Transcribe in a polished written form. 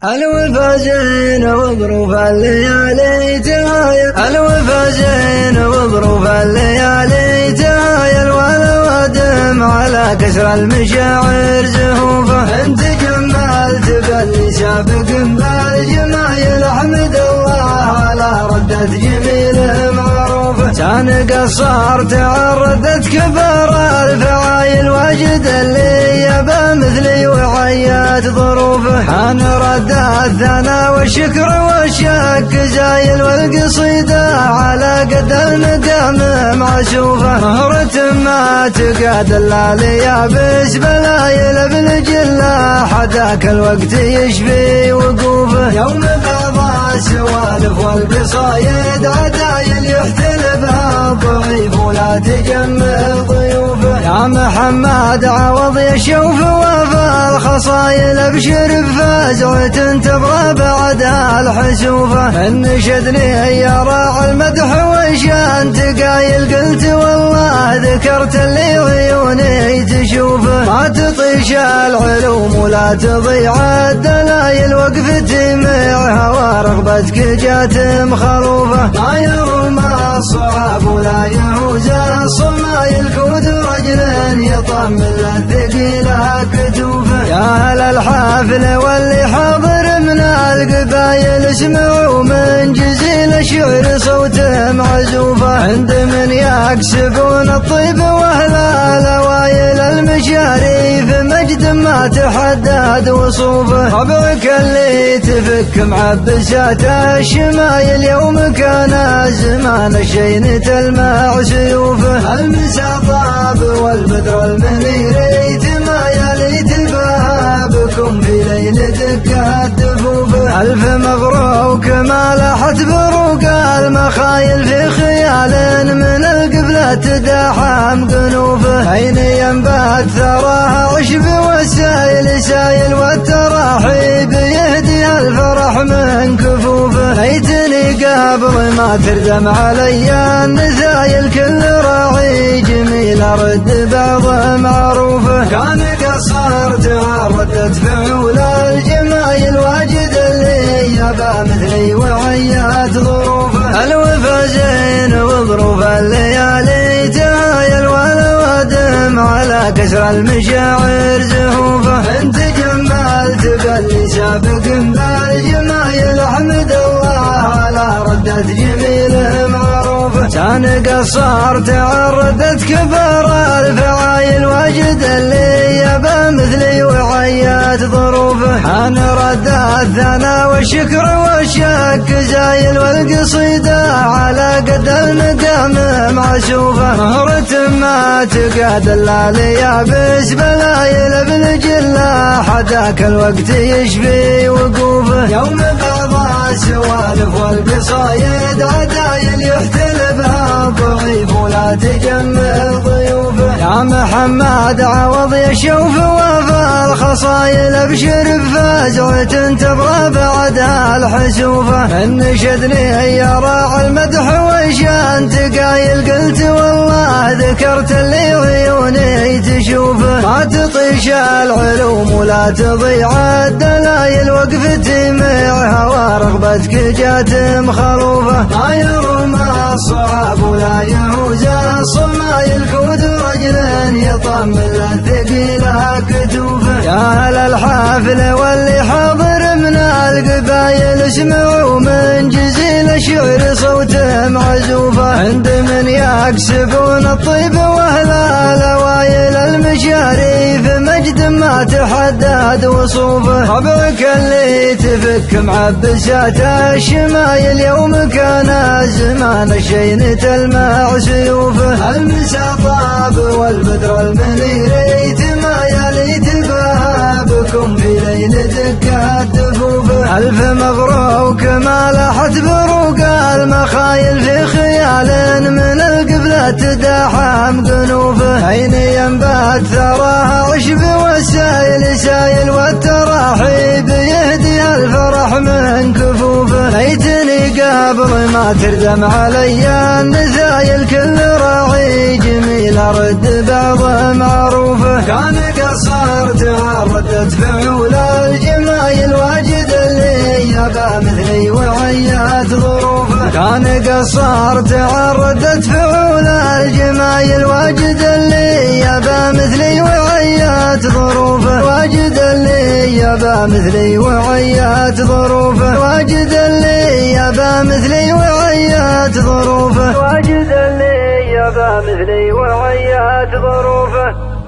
الوفا زين وظروف الليالي تهايل، الوفا زين وظروف الليالي تهايل، والوادم على كسر المشاعر زهوفه. انت جملت باللي سابق بالجمايل، احمد الله على ردة جميله معروفه. كان قصار تعرضت كبار الفعايل، واجد اللي يبى مثلي وعيات ظروفه. حان رد الثنا والشكر والشك زايل، والقصيدة على قد المقام معسوفة. مهرة ما تقاد اليابس بلايل، بالجلة حداك الوقت يشفي وقوفه. يوم بعض السوالف والقصايد عدايل، يحتلبها الضعيف ولا تجمل ضيوفه. يا محمد عوض يا شوف وفا الخصايل، ابشر بفزعة تبغى بعدها الحسوفة. انشدني يا راعي المدح وشان تقايل، قلت والله ذكرت اللي عيوني تشوفه. ما تطيش العلوم ولا تضيع الدلايل، وقفتي معها ورغبتك جات مخلوفة. ما يروم الصعاب ولا يهوز الصمايل، كود رجل يطمن الثقيلة كتوفه. يا أهل الحافل واللي حاضر من القبايل، اسمعوا من جزيل الشعر صوته معزوفة. عند من يكسبون الطيب واهل الاوايل، المشاريف مجد ما تحدد وصوفه. ربعك اللي تفك معبسات الشمايل، يوم كان الزمان الشين تلمع سيوفه. المسا طاب والبدر المنير يتمايل، يتباهى بكم في ليلتك الدفوفه. ألف مبروك ما لاحت بروق المخايل، في خيال من القبلة تداحم قنوفه. أين ينبات ثراها عشب والسايل سايل، والتراحيب يهدي الفرح من كفوفه. ليتني قبل ما تردم علي النسايل، كل راعي جميل ارد بعض معروفه. كان قصار تعرضت فعول الجمايل، واجد اللي يبى مثلي وعيات ظروفه. الوفا زين وظروف الليالي تهايل، والوادم على كسر المشاعر زهوفه. انت جملت باللي سابق بالجمايل، احمد الله على ردة جميله معروفه. كان قصار تعرضت كبار الفعايل، واجد اللي يبى مثلي وعيات ظروفه. حان رد الثنا والشكر والشك زايل، والقصيدة على قد المقام معسوفة. مهرة ما تقاد اليابس بلايل، بالجلة حداك الوقت يشفي وقوفه. يوم بعض السوالف والقصايد عدايل، يحتلبها الضعيف ولا تجمل ضيوفه. يا محمد عوض يا شوف وفا الخصايل، ابشر بفزعة تبغى بعدها الحسوفة. انشدني يا راعي المدح وشان تقايل، قلت والله ذكرت اللي عيوني تشوفه. ما تطيش العلوم ولا تضيع الدلايل، وقفتي معها ورغبتك جات مخلوفة. ما يروم الصعاب ولا يهوز الصمايل، كود رجل يطمن الثقيلة كتوفه. يا أهل الحافل واللي حاضر من القبايل، اسمعوا من جزيل الشعر صوته معزوفة. عند من يكسبون الطيب واهل الاوايل، المشاريف مجد ما تحدد وصوفه. ربعك اللي تفك معبسات الشمايل، يوم كان الزمان الشين تلمع سيوفه. المسا طاب والبدر المنير يتمايل، يتباهى بكم في ليلتك الدفوفه. ألف مبروك ما لاحت بروق المخايل، في خيال من القبلة تداحم قنوفه. أين ينبات ثراها عشب والسايل سايل، والتراحيب يهدي الفرح من كفوفه. ليتني قبل ما تردم علي النسايل، كل راعي جميل ارد بعض معروفه. كان قصار تعرضت فعول الجمايل، واجد وعيات ظروفه. كان قصار تعرضت فعول الجمايل، واجد اللي يبى مثلي وعيات ظروفه. واجد اللي يبى مثلي وعيات ظروفه. واجد اللي يبى مثلي وعيات ظروفه. واجد اللي يبى مثلي وعيات ظروفه.